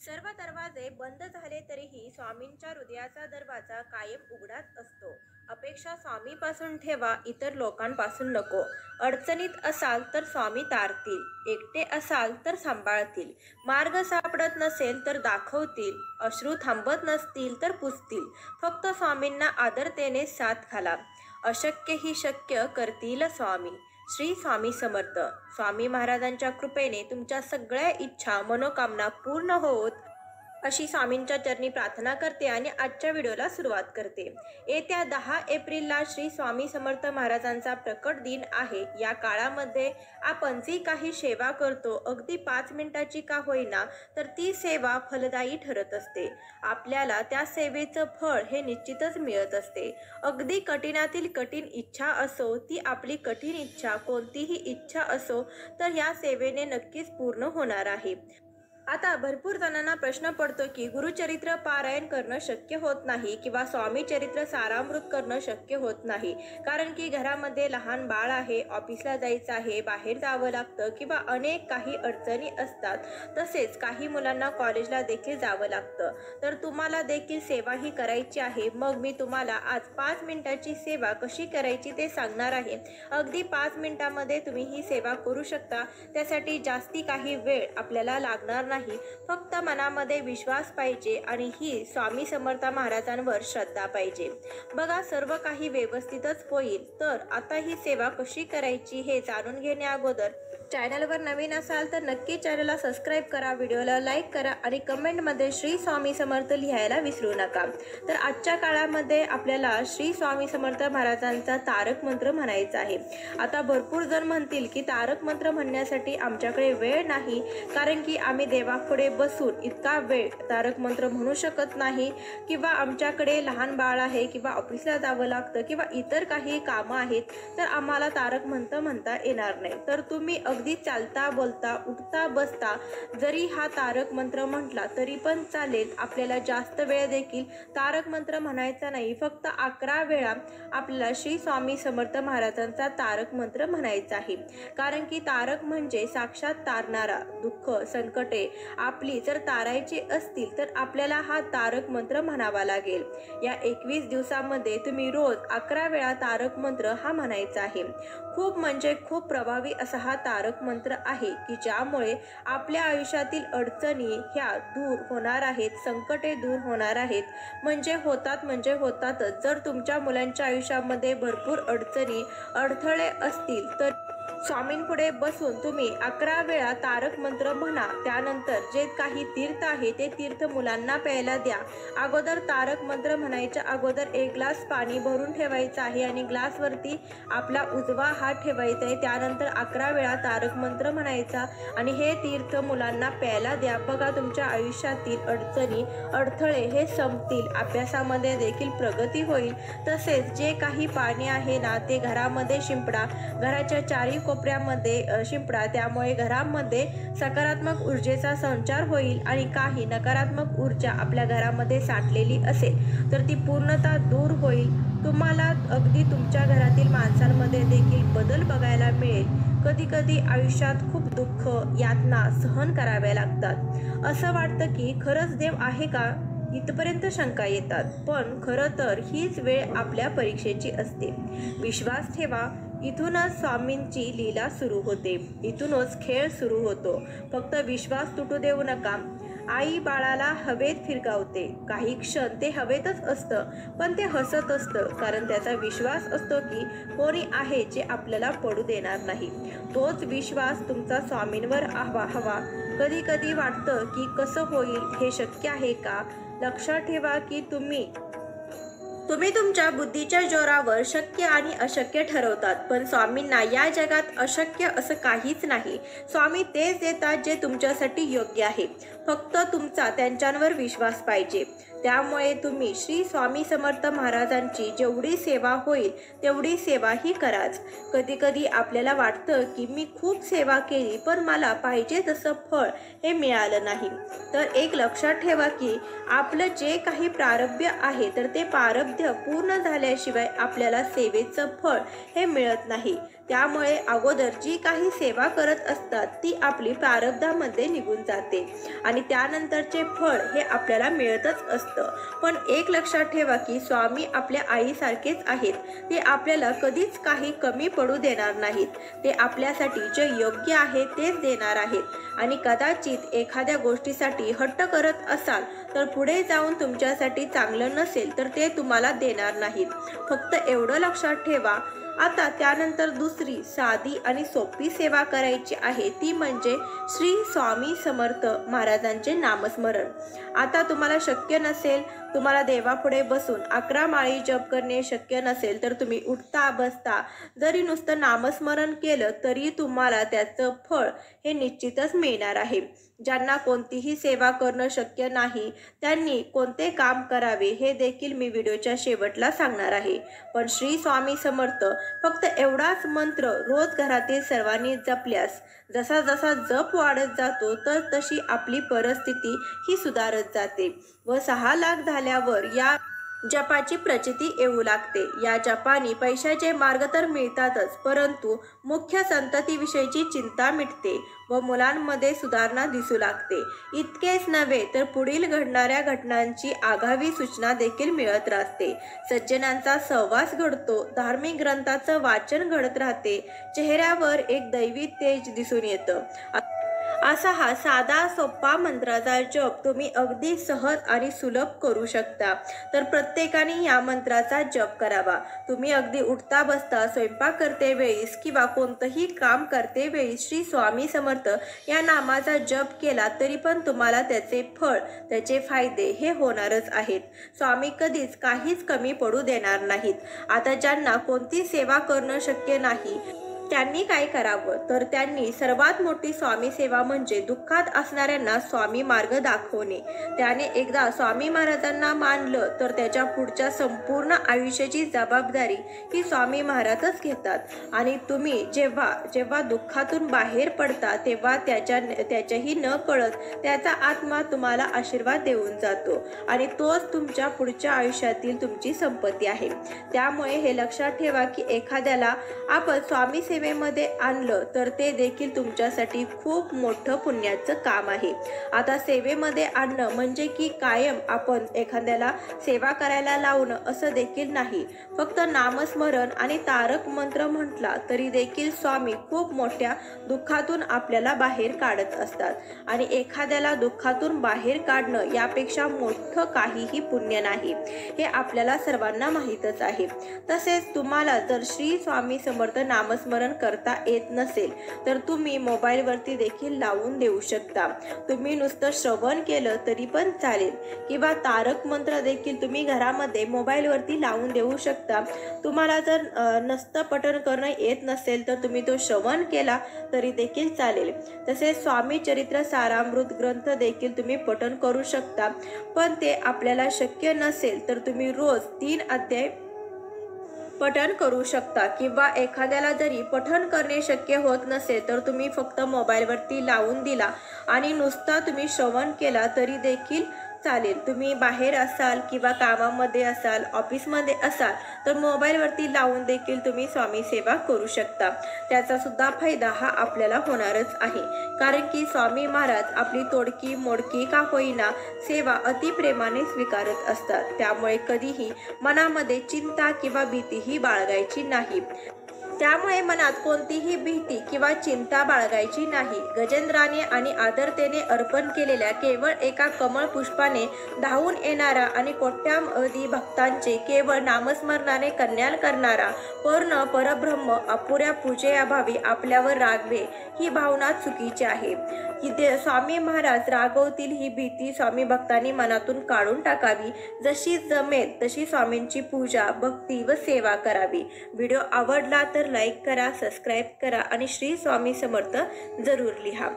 सर्व दरवाजे बंद झाले तरीही स्वामींच्या हृदयाचा दरवाजा कायम उघडाच असतो. अपेक्षा स्वामीपासून ठेवा, इतर लोकांपासून नको. अडचणीत असाल तर स्वामी तारतील, एकटे असाल तर सांभाळतील, मार्ग सापडत नसेल तर दाखवतील, अश्रू थांबत नसतील तर पुसतील. फक्त स्वामींना आदरतेने साथ घाला, अशक्य ही शक्य करतील स्वामी. श्री स्वामी समर्थ. स्वामी महाराजांच्या कृपेने तुमच्या सगळ्या इच्छा मनोकामना पूर्ण होत अशी स्वामींच्या चरणी प्रार्थना करते आणि आजच्या व्हिडिओला सुरुवात करते. येत्या 10 एप्रिलला श्री स्वामी समर्थ महाराजांचा प्रकट दिन आहे. या काळामध्ये आपण जी काही सेवा करतो, अगदी 5 मिनिटाची का होईना, तर ती सेवा फलदायी ठरत असते. आपल्याला त्या सेवेचं फळ हे निश्चितच मिळत असते. अगदी कठीणातील कठीण इच्छा असो, ती आपली कठीण इच्छा कोणतीही इच्छा असो, तर या सेवेने नक्कीच पूर्ण होणार आहे. आता भरपूर जणांना प्रश्न पडतो की गुरुचरित्र पारायण करणं शक्य होत नाही किंवा स्वामी चरित्र सारामृत करणं शक्य होत नाही, कारण की घरामध्ये लहान बाळ आहे, ऑफिसला जायचं आहे, बाहेर जावं लागतं किंवा अनेक काही अडचणी असतात. तसेच काही मुलांना कॉलेजला देखील जावं लागतं. तर तुम्हाला देखील सेवा ही करायची आहे. मग मी तुम्हाला आज 5 मिनिटाची सेवा कशी करायची ते सांगणार आहे. अगदी 5 मिनिटामध्ये तुम्ही ही सेवा करू शकता. त्यासाठी जास्ती काही वेळ आपल्याला लागणार नाही. फक्त मनामध्ये विश्वास पाहिजे आणि ही स्वामी समर्थ महाराजांवर श्रद्धा पाहिजे. बघा, सर्व काही व्यवस्थितच होईल. तर आता ही सेवा कशी करायची हे जाणून घेण्या अगोदर चॅनलवर नवीन असाल तर नक्की चॅनलला सबस्क्राईब करा, व्हिडिओला लाईक करा आणि कमेंटमध्ये श्री स्वामी समर्थ लिहायला विसरू नका. तर आजच्या काळामध्ये आपल्याला श्री स्वामी समर्थ महाराजांचा तारक मंत्र म्हणायचा आहे. आता भरपूर जण म्हणतील की तारक मंत्र म्हणण्यासाठी आमच्याकडे वेळ नाही, कारण की आम्ही देवापुढे बसून इतका वेळ तारक मंत्र म्हणू शकत नाही, किंवा आमच्याकडे लहान बाळ आहे किंवा ऑफिसला जावं लागतं किंवा इतर काही कामं आहेत, तर आम्हाला तारक मंत्र म्हणता येणार नाही. तर तुम्ही अगदी चालता बोलता उठता बसता जरी हा तारक मंत्र म्हटला तरी पण चालेल. आपल्याला जास्त वेळ देखील तारक मंत्र म्हणायचा नाही. फक्त 11 वेळा आपल्याला श्री स्वामी समर्थ महाराजांचा तारक मंत्र म्हणायचा आहे. कारण की तारक म्हणजे साक्षात तारणारा. दुःख संकटे आपली जर तारायची असतील तर आपल्याला हा तारक मंत्र म्हणावा लागेल. या 21 दिवसामध्ये तुम्ही रोज 11 वेळा तारक मंत्र हा म्हणायचा आहे. खूप म्हणजे खूप प्रभावी असा हा तारक मंत्र आहे की ज्यामुळे आपल्या आयुष्यातील अडचणी ह्या दूर होणार आहेत, संकटे दूर होणार आहेत. म्हणजे होतातच. जर तुमच्या मुलांच्या आयुष्यामध्ये भरपूर अडचणी अडथळे असतील तर स्वामींपुढे बसून तुम्ही 11 वेळा तारक मंत्र म्हणा. त्यानंतर जे काही तीर्थ आहे ते तीर्थ मुलांना प्यायला द्या. अगोदर तारक मंत्र म्हणायच्या अगोदर 1 ग्लास पाणी भरून ठेवायचं आहे आणि ग्लासवरती आपला उजवा हात ठेवायचा आहे. त्यानंतर 11 वेळा तारक मंत्र म्हणायचा आणि हे तीर्थ मुलांना प्यायला द्या. बघा, तुमच्या आयुष्यातील अडचणी अडथळे हे संपतील. अभ्यासामध्ये देखील प्रगती होईल. तसेच जे काही पाणी आहे ना ते घरामध्ये शिंपडा, घराच्या चारी कोपऱ्यामध्ये शिंपडा. त्यामुळे घरामध्ये सकारात्मक ऊर्जेचा संचार होईल आणि काही नकारात्मक ऊर्जा आपल्या घरामध्ये साठलेली असेल तर ती पूर्णतः दूर होईल. तुम्हाला अगदी तुमच्या घरातील माणसांमध्ये देखील बदल बघायला मिळेल. कधी कधी आयुष्यात खूप दुःख यातना सहन कराव्या लागतात. असं वाटतं की खरंच देव आहे का, इथपर्यंत शंका येतात. पण खरं तर हीच वेळ आपल्या परीक्षेची असते. विश्वास ठेवा, इथूनच स्वामींची लीला सुरू होते, इथूनच खेळ सुरू होतो. फक्त विश्वास तुटू देऊ नका. आई बाळाला हवेत फिरकावते. काही क्षण ते हवेतच असतं, पण ते हसत असतं, कारण त्याचा विश्वास असतो की कोणी आहे जे आपल्याला पडू देणार नाही. तोच विश्वास तुमचा स्वामींवर हवा. कधी कधी वाटतं की कसं होईल, हे शक्य आहे का? लक्षात ठेवा की तुम्ही तुमच्या बुद्धीच्या जोरावर शक्य आणि अशक्य ठरवतात, पण स्वामींना या जगात अशक्य असं काहीच नाही. स्वामी तेच देतात जे तुमच्यासाठी योग्य आहे. फक्त तुमचा त्यांच्यावर विश्वास पाहिजे. त्यामुळे तुम्ही श्री स्वामी समर्थ महाराजांची जेवढी सेवा होईल तेवढी सेवा ही कराच. कधी कधी आपल्याला वाटतं की मी खूप सेवा केली पण मला पाहिजे तसं फळ हे मिळालं नाही. तर एक लक्षात ठेवा की आपलं जे काही प्रारब्ध आहे तर ते प्रारब्ध पूर्ण झाल्याशिवाय आपल्याला सेवेचं फळ हे मिळत नाही. त्यामुळे अगोदर जी काही सेवा करत असतात ती आपली प्रारब्धामध्ये निघून जाते आणि त्यानंतरचे फळ हे आपल्याला मिळतच असतं। पण एक लक्षात ठेवा की स्वामी आपल्या आईसारखेच आहेत। ते आपल्याला कधीच काही कमी पडू देणार नाहीत। ते आपल्यासाठी जे योग्य आहे तेच देणार आहेत आणि कदाचित एखाद्या गोष्टीसाठी हट्ट करत असाल तर पुढे जाऊन तुमच्यासाठी चांगलं नसेल तर ते तुम्हाला देणार नाहीत। फक्त एवढं लक्षात ठेवा। आता त्यानंतर दुसरी साधी आणि सोपी सेवा करायची आहे ती म्हणजे श्री स्वामी समर्थ महाराजांचे नामस्मरण। आता तुम्हाला शक्य नसेल, तुम्हाला देवापुढे बसून 11 माळी जप करणे शक्य नसेल तर तुम्ही उठता बसता जरी नुसतं नामस्मरण केलं तरी तुम्हाला त्याचं फळ हे निश्चितच मिळणार आहे। ज्यांना कोणतीही सेवा करणं शक्य नाही त्यांनी कोणते काम करावे हे देखील मी व्हिडिओच्या शेवटला सांगणार आहे। पण श्री स्वामी समर्थ फक्त एवढाच मंत्र रोज घरातील सर्वांनी जपल्यास जसा जसा जप वाढत जातो तर तशी आपली परिस्थिती ही सुधारत जाते व 6 लाख झाल्यावर या जपाची प्रचिती येऊ लागते। या जपाने पैशाचे मार्ग तर मिळतातच परंतु मुख्य संततीविषयीची चिंता मिटते व मुलांमध्ये सुधारणा दिसू लागते। इतकेच नव्हे तर पुढील घडणाऱ्या घटनांची आगावी सूचना देखील मिळत राहते। सज्जनांचा सहवास घडतो, धार्मिक ग्रंथाचं वाचन घडत राहते, चेहऱ्यावर एक दैवी तेज दिसून येतं। असा हा साधा सोपा मंत्राचा जप तुम्ही अगदी सहज आणि सुलभ करू शकता। तर प्रत्येकाने या मंत्राचा जप करावा। तुम्ही अगदी उठता बसता स्वयंपाक करते वेळीस किंवा कोणतंही काम करते वेळी श्री स्वामी समर्थ या नामाचा जप केला तरी पण तुम्हाला त्याचे फळ, त्याचे फायदे हे होणारच आहेत। स्वामी कधीच काहीच कमी पडू देणार नाहीत। आता ज्यांना कोणती सेवा करणं शक्य नाही त्यांनी काय करावं तर त्यांनी सर्वात मोठी स्वामी सेवा म्हणजे दुःखात असणाऱ्यांना स्वामी मार्ग दाखवणे। त्याने एकदा स्वामी महाराजांना मानलं तर त्याच्या पुढच्या संपूर्ण आयुष्याची जबाबदारी ही स्वामी महाराजच घेतात आणि तुम्ही जेव्हा जेव्हा दुःखातून बाहेर पडता तेव्हा त्याच्याही न कळत त्याचा आत्मा तुम्हाला आशीर्वाद देऊन जातो आणि तोच तुमच्या पुढच्या आयुष्यातील तुमची संपत्ती आहे। त्यामुळे हे लक्षात ठेवा की एखाद्याला आपण स्वामी सेवेमध्ये आणलं तर ते देखील तुमच्यासाठी खूप मोठं पुण्याचं काम आहे। आता सेवेमध्ये आणणं म्हणजे की कायम आपण एखाद्याला सेवा करायला लावणं असं देखील नाही। फक्त नामस्मरण आणि तारक मंत्र म्हटला तरी देखील स्वामी खूप मोठ्या दुःखातून आपल्याला बाहेर काढत असतात आणि एखाद्याला दुःखातून बाहेर काढणं यापेक्षा मोठं काहीही पुण्य नाही, हे आपल्याला सर्वांना माहीतच आहे। तसेच तुम्हाला जर श्री स्वामी समर्थ नामस्मरण करता येत नसेल तर तुम्ही मोबाईलवरती देखील लावून देऊ शकता। तुम्ही नुसतं श्रवण केलं तरी पण चालेल किंवा तारक मंत्र देखील तुम्ही घरामध्ये मोबाईलवरती लावून देऊ शकता। तुम्हाला जर नसतं पठण करणं येत नसेल तर तुम्ही तो श्रवण केला तरी देखील चालेल। तसेच स्वामी चरित्र सारामृत ग्रंथ देखील तुम्ही पठण करू शकता। पण ते आपल्याला शक्य नसेल तर तुम्ही रोज 3 अध्याय पठण करू शकता किंवा एखाद्याला जरी पठण करणे शक्य होत नसेल तर तुम्ही फक्त मोबाईलवरती लावून दिला आणि नुसता तुम्ही श्रवण केला तरी देखील चालेल। तुम्ही बाहेर असाल किंवा कामामध्ये असाल, ऑफिसमध्ये असाल तर मोबाईलवरती लावून देखील तुम्ही स्वामी सेवा करू शकता। त्याचा सुद्धा फायदा हा आपल्याला होणारच आहे कारण की स्वामी महाराज आपली तोडकी मोडकी का होईना सेवा अतिप्रेमाने स्वीकारत असतात। त्यामुळे कधीही मनामध्ये चिंता किंवा भीतीही बाळगायची नाही। त्यामुळे मनात कोणतीही भीती किंवा चिंता बाळगायची नाही। गजेंद्राने आणि आदरतेने अर्पण केलेल्या केवळ एका कमळ पुष्पाने धावून येणारा आणि कोट्यावधी भक्तांचे केवळ नामस्मरणाने कल्याण करणारा पूर्ण परब्रह्म अपुऱ्या पूजेअभावी आपल्यावर रागवे ही भावना चुकीची आहे। स्वामी महाराज रागवतील ही भीती स्वामी भक्तांनी मनातून काढून टाकावी। जशी जमेल तशी स्वामींची पूजा, भक्ती व सेवा करावी। व्हिडिओ आवडला तर लाईक करा, सबस्क्राईब करा आणि श्री स्वामी समर्थ जरूर लिहा।